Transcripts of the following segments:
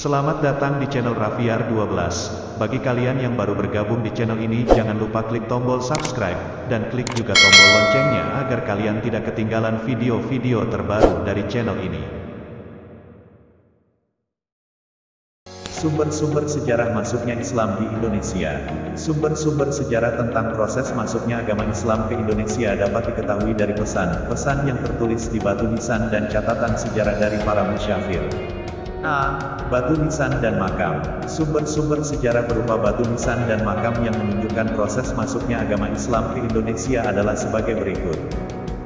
Selamat datang di channel Raffiar 12. Bagi kalian yang baru bergabung di channel ini, jangan lupa klik tombol subscribe, dan klik juga tombol loncengnya agar kalian tidak ketinggalan video-video terbaru dari channel ini. Sumber-sumber sejarah masuknya Islam di Indonesia. Sumber-sumber sejarah tentang proses masuknya agama Islam ke Indonesia dapat diketahui dari pesan-pesan yang tertulis di batu nisan dan catatan sejarah dari para musyafir. A. Batu nisan dan makam. Sumber-sumber sejarah berupa batu nisan dan makam yang menunjukkan proses masuknya agama Islam ke Indonesia adalah sebagai berikut.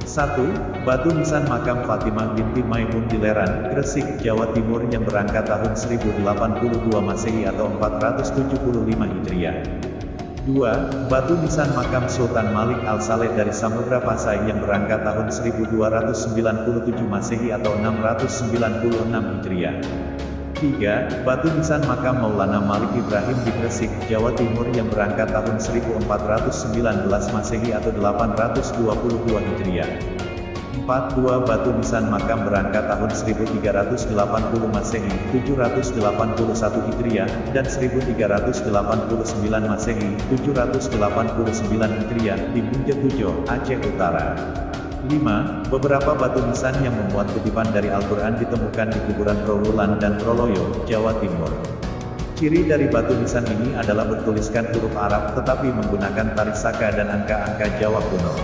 1. Batu nisan makam Fatimah binti Maimun di Leran, Gresik, Jawa Timur yang berangkat tahun 1082 Masehi atau 475 Hijriah. 2. Batu nisan makam Sultan Malik Al-Saleh dari Samudra Pasai yang berangkat tahun 1297 Masehi atau 696 Hijriah. 3. Batu nisan makam Maulana Malik Ibrahim di Gresik, Jawa Timur yang berangkat tahun 1419 Masehi atau 822 Hijriah. 4. Dua batu nisan makam berangkat tahun 1380 Masehi, 781 Hijriah, dan 1389 Masehi, 789 Hijriah, di Bunjetujo, Aceh Utara. 5. Beberapa batu nisan yang memuat kutipan dari Al-Quran ditemukan di kuburan Trowulan dan Troloyo, Jawa Timur. Ciri dari batu nisan ini adalah bertuliskan huruf Arab tetapi menggunakan tarisaka dan angka-angka Jawa kuno.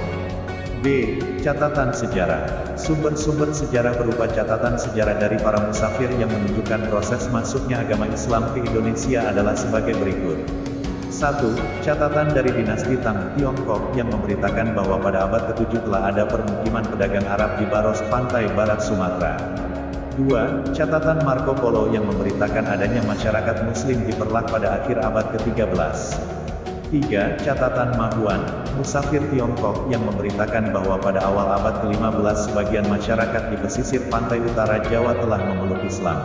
B. Catatan sejarah. Sumber-sumber sejarah berupa catatan sejarah dari para musafir yang menunjukkan proses masuknya agama Islam ke Indonesia adalah sebagai berikut. 1. Catatan dari dinasti Tang, Tiongkok, yang memberitakan bahwa pada abad ke-7 telah ada permukiman pedagang Arab di Baros, pantai barat Sumatera. 2. Catatan Marco Polo yang memberitakan adanya masyarakat Muslim di Perlak pada akhir abad ke-13. 3. Catatan Ma Huan, musafir Tiongkok, yang memberitakan bahwa pada awal abad ke-15 sebagian masyarakat di pesisir pantai utara Jawa telah memeluk Islam.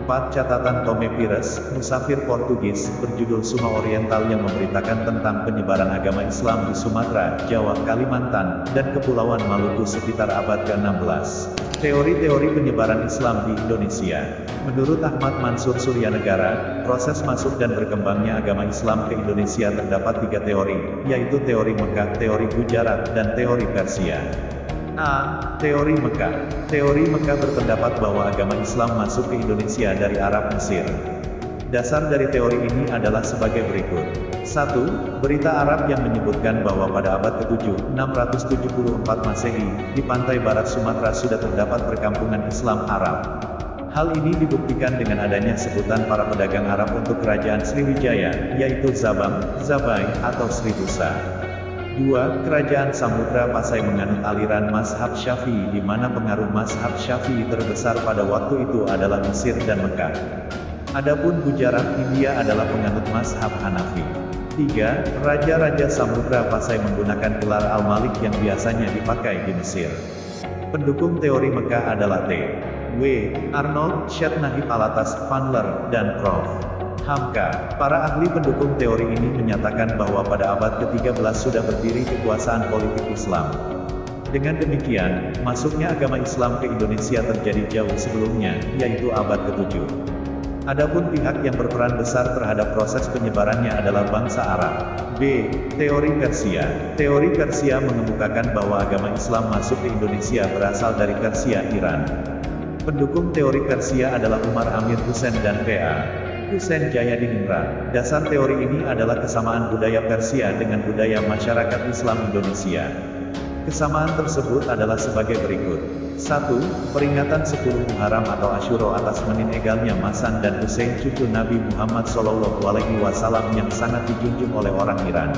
4. Catatan Tome Pires, musafir Portugis, berjudul Suma Oriental yang memberitakan tentang penyebaran agama Islam di Sumatera, Jawa, Kalimantan, dan Kepulauan Maluku sekitar abad ke-16. Teori-teori penyebaran Islam di Indonesia. Menurut Ahmad Mansur Suryanegara, proses masuk dan berkembangnya agama Islam ke Indonesia terdapat 3 teori, yaitu teori Mekah, teori Gujarat, dan teori Persia. A. Teori Mekah. Teori Mekah berpendapat bahwa agama Islam masuk ke Indonesia dari Arab Mesir. Dasar dari teori ini adalah sebagai berikut. 1. Berita Arab yang menyebutkan bahwa pada abad ke-7, 674 Masehi, di pantai barat Sumatera sudah terdapat perkampungan Islam Arab. Hal ini dibuktikan dengan adanya sebutan para pedagang Arab untuk kerajaan Sriwijaya, yaitu Zabang, Zabai, atau Sribusa. 2. Kerajaan Samudra Pasai menganut aliran mazhab Syafi'i di mana pengaruh mazhab Syafi'i terbesar pada waktu itu adalah Mesir dan Mekah. Adapun Gujarat, India adalah penganut mazhab Hanafi. 3. Raja-raja Samudra Pasai menggunakan gelar Al-Malik yang biasanya dipakai di Mesir. Pendukung teori Mekah adalah T. W. Arnold, Syed Nahib Alatas, Vanler, dan Prof. Hamka. Para ahli pendukung teori ini menyatakan bahwa pada abad ke-13 sudah berdiri kekuasaan politik Islam. Dengan demikian, masuknya agama Islam ke Indonesia terjadi jauh sebelumnya, yaitu abad ke-7. Adapun pihak yang berperan besar terhadap proses penyebarannya adalah bangsa Arab. B. Teori Persia. Teori Persia mengemukakan bahwa agama Islam masuk ke Indonesia berasal dari Persia, Iran. Pendukung teori Persia adalah Umar Amir Hussein dan P.A. Hussein Jayadiningrat. Dasar teori ini adalah kesamaan budaya Persia dengan budaya masyarakat Islam Indonesia. Kesamaan tersebut adalah sebagai berikut. 1. Peringatan 10 Muharram atau Asyura atas meninggalnya Masan dan Hussein cucu Nabi Muhammad SAW yang sangat dijunjung oleh orang Iran.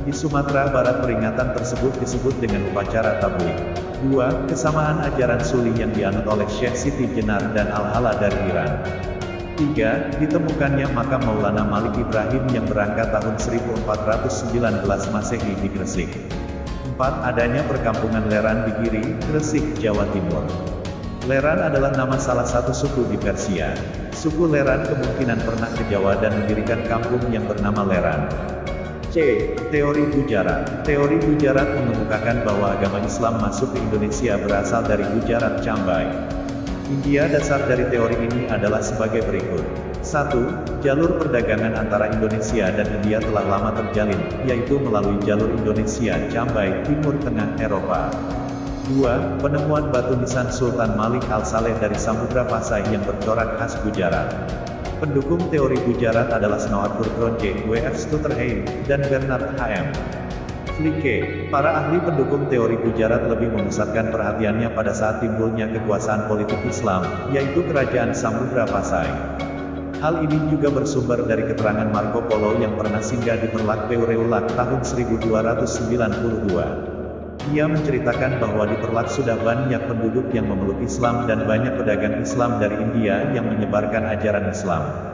Di Sumatera Barat peringatan tersebut disebut dengan upacara tabligh. 2. Kesamaan ajaran Suli yang dianut oleh Syekh Siti Jenar dan Al-Hala dari Iran. 3. Ditemukannya makam Maulana Malik Ibrahim yang berangkat tahun 1419 Masehi di Gresik. 4. Adanya perkampungan Leran di Giri, Gresik, Jawa Timur. Leran adalah nama salah satu suku di Persia. Suku Leran kemungkinan pernah ke Jawa dan mendirikan kampung yang bernama Leran. C. Teori Gujarat. Teori Gujarat mengemukakan bahwa agama Islam masuk ke Indonesia berasal dari Gujarat, Cambai. India. Dasar dari teori ini adalah sebagai berikut. 1. Jalur perdagangan antara Indonesia dan India telah lama terjalin, yaitu melalui jalur Indonesia, Cambai, Timur Tengah, Eropa. 2. Penemuan batu nisan Sultan Malik Al-Saleh dari Samudra Pasai yang bercorak khas Gujarat. Pendukung teori Gujarat adalah Snow Kurtron J. W. F. Stutterheim, dan Bernard H. M. Flicke. Para ahli pendukung teori Gujarat lebih memusatkan perhatiannya pada saat timbulnya kekuasaan politik Islam, yaitu Kerajaan Samudra Pasai. Hal ini juga bersumber dari keterangan Marco Polo yang pernah singgah di Perlak Peureulak tahun 1292. Ia menceritakan bahwa di Perlak sudah banyak penduduk yang memeluk Islam dan banyak pedagang Islam dari India yang menyebarkan ajaran Islam.